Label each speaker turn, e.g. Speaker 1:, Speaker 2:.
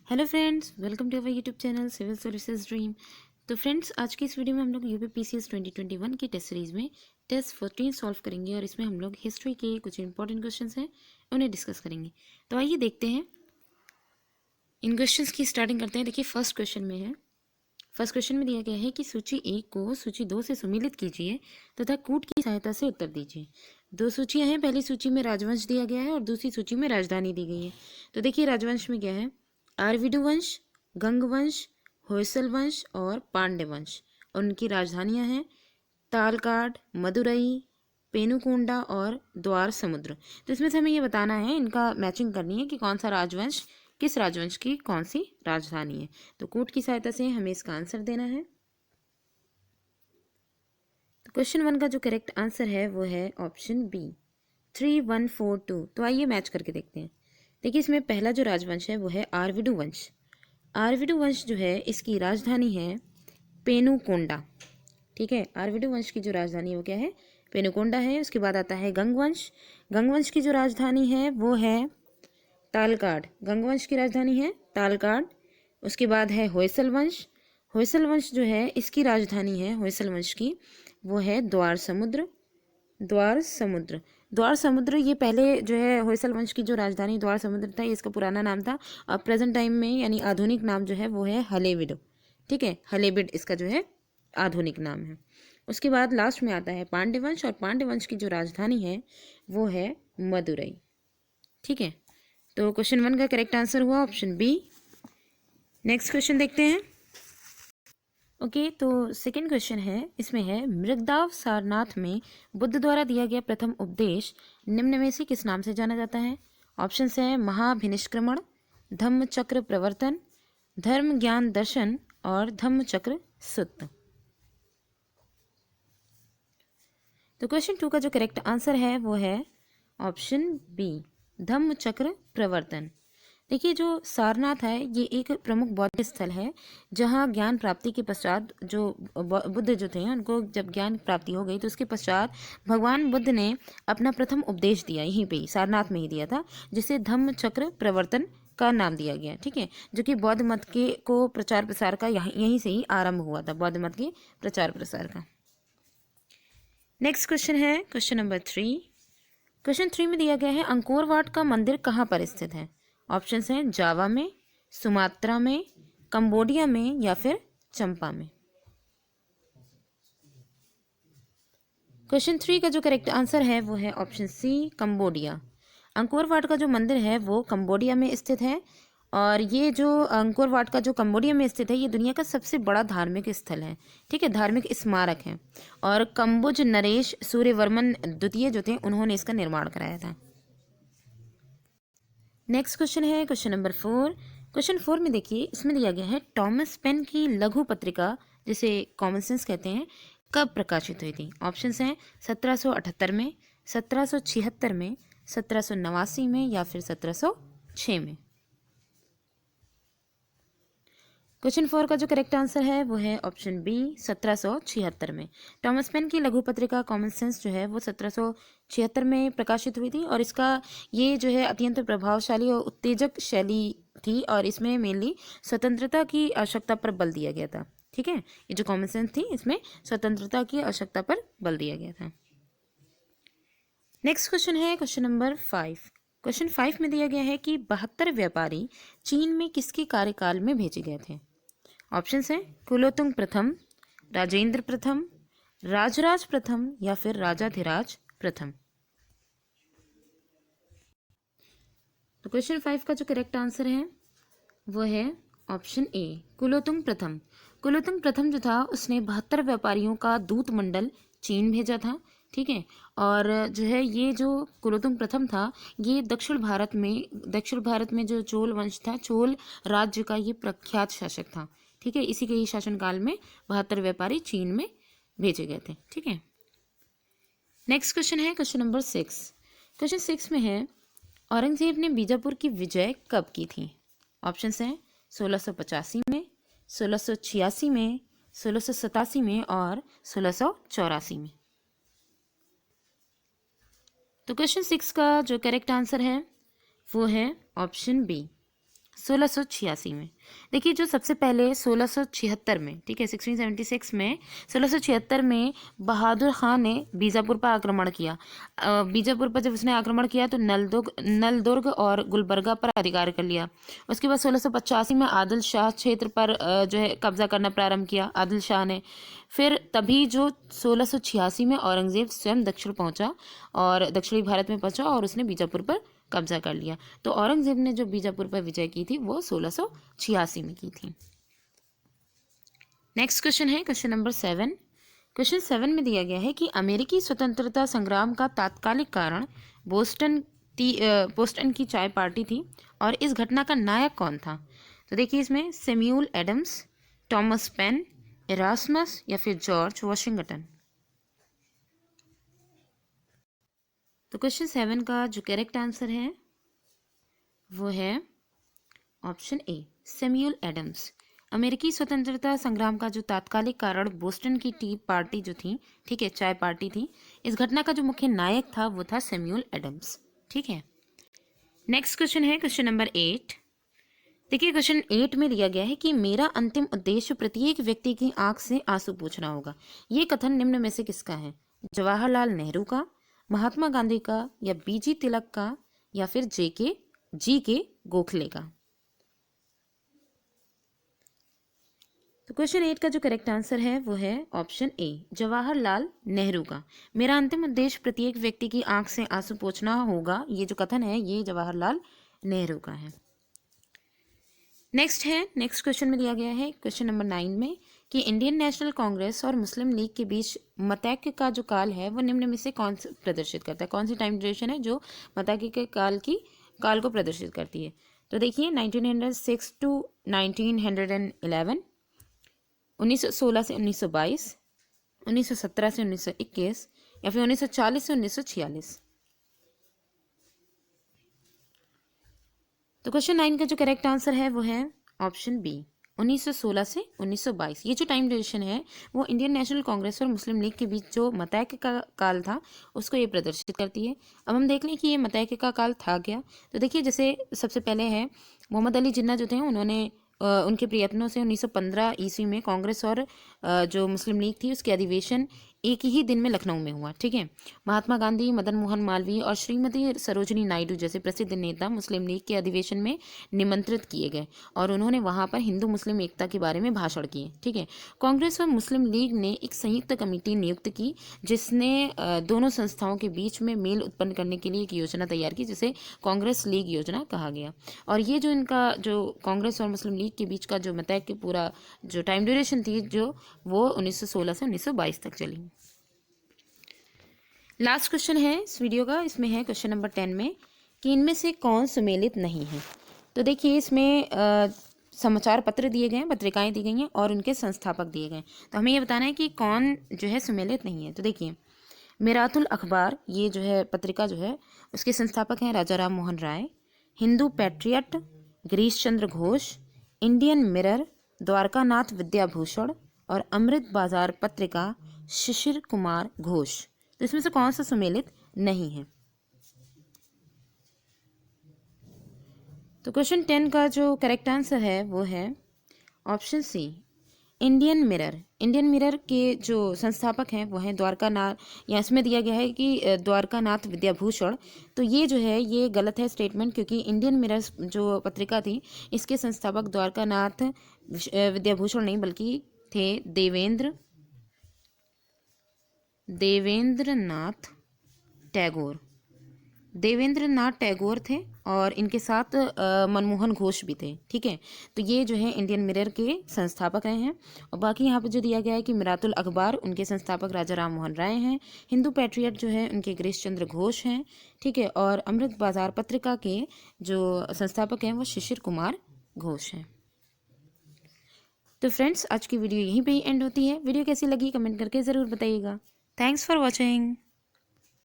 Speaker 1: Hello friends, welcome to our YouTube channel civil services dream. तो friends, आज की इस वीडियो में हम लोग यूपीपीसीएस 2021 की टेस्ट सीरीज में टेस्ट 14 सॉल्व करेंगे और इसमें हम लोग हिस्ट्री के कुछ इंपॉर्टेंट क्वेश्चंस हैं उन्हें डिस्कस करेंगे। तो आइए देखते हैं, इन क्वेश्चंस की स्टार्टिंग करते हैं। देखिए, फर्स्ट क्वेश्चन में है। फर्स्ट क्वेश्चन में दिया गया है कि सूची 1 को सूची 2 से सुमेलित कीजिए तथा कूट की सहायता से उत्तर दीजिए। दो सूचियां हैं, पहली सूची में राजवंश दिया गया है और दूसरी सूची में राजधानी दी गई है। तो देखिए, राजवंश में क्या है? आरविडु वंश, गंग वंश, होयसल वंश और पांड्य वंश। और उनकी राजधानियां हैं तालकाड, मदुरई, पेनुकोंडा और द्वार समुद्र। तो इसमें से हमें ये बताना है, इनका मैचिंग करनी है कि कौन सा राजवंश किस राजवंश की कौन सी राजधानी है। तो कूट की सहायता से हमें इसका आंसर देना है। तो क्वेश्चन 1 का जो करेक्ट आंसर है वो है ऑप्शन बी 3142। तो आइए मैच करके देखते हैं। देखिए, इसमें पहला जो राजवंश है वो है आरविडु वंश। आरविडु वंश जो है इसकी राजधानी है पेनुकोंडा। ठीक है, आरविडु वंश की जो राजधानी है वो क्या है? पेनुकोंडा है। उसके बाद आता है गंग वंश। गंग वंश की जो राजधानी है वो है तालकाड। गंग वंश की राजधानी है तालकाड। उसके बाद है होयसल वंश। होयसल वंश जो है इसकी राजधानी है होयसल वंश की वो है द्वार समुद्र। द्वार समुद्र, द्वार समुद्र ये पहले जो है होयसल वंश की जो राजधानी द्वार समुद्र था, ये इसका पुराना नाम था। अब प्रेजेंट टाइम में यानी आधुनिक नाम जो है वो है हलेबिड। ठीक है, हलेबिड इसका जो है आधुनिक नाम है। उसके बाद लास्ट में आता है पांड्य वंश, और पांड्य वंश की जो राजधानी है वो है मदुरई। ठीक है, तो क्वेश्चन 1 का करेक्ट आंसर हुआ ऑप्शन बी। नेक्स्ट क्वेश्चन देखते हैं। ओके, तो सेकंड क्वेश्चन है, इसमें है मृगदाव सारनाथ में बुद्ध द्वारा दिया गया प्रथम उपदेश निम्न में से किस नाम से जाना जाता है? ऑप्शंस हैं महाभिनिष्क्रमण, धम्म चक्र प्रवर्तन, धर्म ज्ञान दर्शन और धम्म चक्र सुत्त। तो क्वेश्चन 2 का जो करेक्ट आंसर है वो है ऑप्शन बी धम्म चक्र प्रवर्तन। देखिए, जो सारनाथ है ये एक प्रमुख बौद्ध स्थल है जहाँ ज्ञान प्राप्ति के पश्चात जो बुद्ध जो थे उनको जब ज्ञान प्राप्ति हो गई तो उसके पश्चात भगवान बुद्ध ने अपना प्रथम उपदेश दिया, यहीं पे ही सारनाथ में ही दिया था, जिसे धम्म चक्र प्रवर्तन का नाम दिया गया। ठीक है, जो कि बौद्ध मत के को प्रचार प्रसार का यहीं से ही आरंभ हुआ था, बौद्ध मत के प्रचार प्रसार का। नेक्स्ट क्वेश्चन है क्वेश्चन नंबर 3। क्वेश्चन 3 में दिया गया है अंकोर वाट का मंदिर कहाँ पर स्थित है? ऑप्शंस हैं जावा में, सुमात्रा में, कंबोडिया में या फिर चंपा में। क्वेश्चन 3 का जो करेक्ट आंसर है वो है option C Cambodia. Angkor Wat का जो मंदिर है वो कंबोडिया में स्थित है, और ये जो अंकोर वाट का जो कंबोडिया में स्थित है ये दुनिया का सबसे बड़ा धार्मिक स्थल है। ठीक है, धार्मिक स्मारक है, और कंबुज नरेश सूर्यवर्मन द्वितीय जो थे उन्होंने इसका निर्माण कराया था। नेक्स्ट क्वेश्चन है क्वेश्चन नंबर 4। क्वेश्चन 4 में देखिए, इसमें दिया गया है टॉमस पेन की लघु पत्रिका जिसे कॉमन सेंस कहते हैं कब प्रकाशित हुई थी? ऑप्शंस हैं 1778 में, 1776 में, 1789 में या फिर 1706 में। क्वेश्चन 4 का जो करेक्ट आंसर है वो है ऑप्शन बी 1776 में। टॉमस पेन की लघु पत्रिका कॉमन सेंस जो है वो 1776 में प्रकाशित हुई थी, और इसका ये जो है अत्यंत प्रभावशाली और उत्तेजक शैली थी, और इसमें मेनली स्वतंत्रता की आवश्यकता पर बल दिया गया था। ठीक है, ये जो कॉमन सेंस थी इसमें स्वतंत्रता की आवश्यकता पर बल दिया गया था। नेक्स्ट क्वेश्चन है क्वेश्चन नंबर 5। क्वेश्चन 5 में दिया गया है कि 72 व्यापारी चीन में किसके कार्यकाल में भेजे गए थे? ऑप्शंस हैं कुलोतुंग प्रथम, राजेंद्र प्रथम, राजराज प्रथम या फिर राजाधिराज प्रथम। तो क्वेश्चन 5 का जो करेक्ट आंसर है वो है ऑप्शन ए कुलोतुंग प्रथम। कुलोतुंग प्रथम जो था उसने 72 व्यापारियों का दूत मंडल चीन भेजा था। ठीक है, और जो है ये जो कुलोतुंग प्रथम था ये दक्षिण भारत में जो चोल वंश था, चोल राज्य का ये प्रख्यात शासक था। ठीक है, इसी के ही शासनकाल में 72 व्यापारी चीन में भेजे गए थे। ठीक है, नेक्स्ट क्वेश्चन है क्वेश्चन नंबर 6। क्वेश्चन 6 में है औरंगजेब ने बीजापुर की विजय कब की थी? ऑप्शंस हैं 1685 में, 1686 में, 1687 में और 1684 में। तो क्वेश्चन 6 का जो करेक्ट आंसर है वो है ऑप्शन बी 1686 में। देखिए जो सबसे पहले 1676 में, ठीक है, 1676 में, 1676 में बहादुर खान ने बीजापुर पर आक्रमण किया। बीजापुर पर जब उसने आक्रमण किया तो नलदुर्ग और गुलबर्गा पर अधिकार कर लिया। उसके बाद 1685 में आदिल शाह क्षेत्र पर जो है कब्जा करना प्रारंभ किया आदिल शाह ने। फिर तभी जो 1686 में औरंगजेब स्वयं दक्षिण पहुंचा और दक्षिणी भारत में पहुंचा और उसने बीजापुर पर कब्जा कर लिया। तो औरंगजेब ने जो बीजापुर पर विजय की थी वो 1686 में की थी। नेक्स्ट क्वेश्चन है क्वेश्चन नंबर 7। क्वेश्चन 7 में दिया गया है कि अमेरिकी स्वतंत्रता संग्राम का तात्कालिक कारण बोस्टन की चाय पार्टी थी और इस घटना का नायक कौन था। तो देखिए इसमें Samuel Adams, Thomas Paine, Erasmus या फिर जॉर्ज वॉशिंगटन। तो क्वेश्चन 7 का जो करेक्ट आंसर है वो है ऑप्शन ए, सैमुअल एडम्स। अमेरिकी स्वतंत्रता संग्राम का जो तात्कालिक कारण बोस्टन की टी पार्टी जो थी, ठीक है, चाय पार्टी थी, इस घटना का जो मुख्य नायक था वो था सैमुअल एडम्स। ठीक है। नेक्स्ट क्वेश्चन है क्वेश्चन नंबर 8। देखिए क्वेश्चन 8 में दिया गया है कि मेरा अंतिम उद्देश्य प्रत्येक व्यक्ति की आंख से आंसू पोंछना होगा। ये कथन निम्न में से किसका है। जवाहरलाल नेहरू का, महात्मा गांधी का, या बीजी तिलक का, या फिर जी के गोखले का। तो क्वेश्चन 8 का जो करेक्ट आंसर है वो है ऑप्शन ए, जवाहरलाल नेहरू का। मेरा अंतिम उद्देश्य प्रत्येक व्यक्ति की आंख से आंसू पोंछना होगा, ये जो कथन है ये जवाहरलाल नेहरू का है। नेक्स्ट क्वेश्चन में दिया गया है क्वेश्चन नंबर 9 में कि इंडियन नेशनल कांग्रेस और मुस्लिम लीग के बीच मतैक्य का जो काल है वो निम्न में से कौन सा प्रदर्शित करता है। कौन सी टाइम ड्यूरेशन है जो मतैक्य के काल को प्रदर्शित करती है। तो देखिए 1906 टू 1911, 1916 से 1922, 1917 से 1921, या फिर 1940 से 1946। तो क्वेश्चन 9 का जो करेक्ट आंसर है वो है ऑप्शन बी, 1916 से 1922। ये जो टाइम ड्यूरेशन है वो इंडियन नेशनल कांग्रेस और मुस्लिम लीग के बीच जो मतैक्य का काल था उसको ये प्रदर्शित करती है। अब हम देख लें कि ये मतैक्य का काल था क्या। तो देखिए जैसे सबसे पहले है मोहम्मद अली जिन्ना जो थे उन्होंने उनके प्रयत्नों से 1915 ईस्वी में कांग्रेस और जो मुस्लिम लीग थी उसके अधिवेशन एक ही दिन में लखनऊ में हुआ। ठीक है। महात्मा गांधी, मदन मोहन मालवीय और श्रीमती सरोजिनी नायडू जैसे प्रसिद्ध नेता मुस्लिम लीग के अधिवेशन में निमंत्रित किए गए और उन्होंने वहां पर हिंदू मुस्लिम एकता के बारे में भाषण किए। ठीक है। कांग्रेस और मुस्लिम लीग ने एक संयुक्त कमेटी नियुक्त की जिसने दोनों संस्थाओं के बीच में मेल उत्पन्न करने के लिए एक योजना तैयार की जिसे कांग्रेस लीग योजना कहा गया। और ये जो इनका जो कांग्रेस और मुस्लिम लीग के बीच का जो मतैक्य पूरा जो टाइम ड्यूरेशन थी जो वो 1916 से 1922 तक चली। लास्ट क्वेश्चन है इस वीडियो का, इसमें है क्वेश्चन नंबर 10 में कि इनमें से कौन सुमेलित नहीं है। तो देखिए इसमें समाचार पत्र दिए गए हैं, पत्रिकाएं दी गई हैं और उनके संस्थापक दिए गए हैं। तो हमें ये बताना है कि कौन जो है सुमेलित नहीं है। तो देखिए मिरातुल अखबार, ये जो है पत्रिका जो है उसके संस्थापक हैं राजा Ram Mohan Roy. Hindu patriot Girish Chandra Ghosh, Indian mirror Dwarkanath Vidyabhushan और अमृत बाजार पत्रिका शिशिर कुमार घोष। तो इसमें से कौन सा सुमेलित नहीं है। तो क्वेश्चन 10 का जो करेक्ट आंसर है वो है option C, Indian Mirror. Indian Mirror के जो संस्थापक हैं वो हैं द्वारकानाथ, या इसमें दिया गया है कि द्वारकानाथ विद्याभूषण। तो ये जो है ये गलत है स्टेटमेंट, क्योंकि इंडियन मिरर जो पत्रिका थी इसके संस्थापक द्वारकानाथ विद्याभूषण नहीं बल्कि थे देवेंद्र नाथ टैगोर थे और इनके साथ मनमोहन घोष भी थे। ठीक है। तो ये जो है इंडियन मिरर के संस्थापक रहे हैं। और बाकी यहाँ पे जो दिया गया है कि मिरातुल अखबार उनके संस्थापक राजा राम मोहन राय हैं, हिंदू पैट्रियट जो है उनके गिरीश चंद्र घोष हैं। ठीक है। और अमृत बाजार पत्रिका के जो संस्थापक हैं वो शिशिर कुमार घोष हैं। तो फ्रेंड्स आज की वीडियो यहीं पे ही एंड होती है। वीडियो कैसी लगी कमेंट करके ज़रूर बताइएगा। Thanks for watching.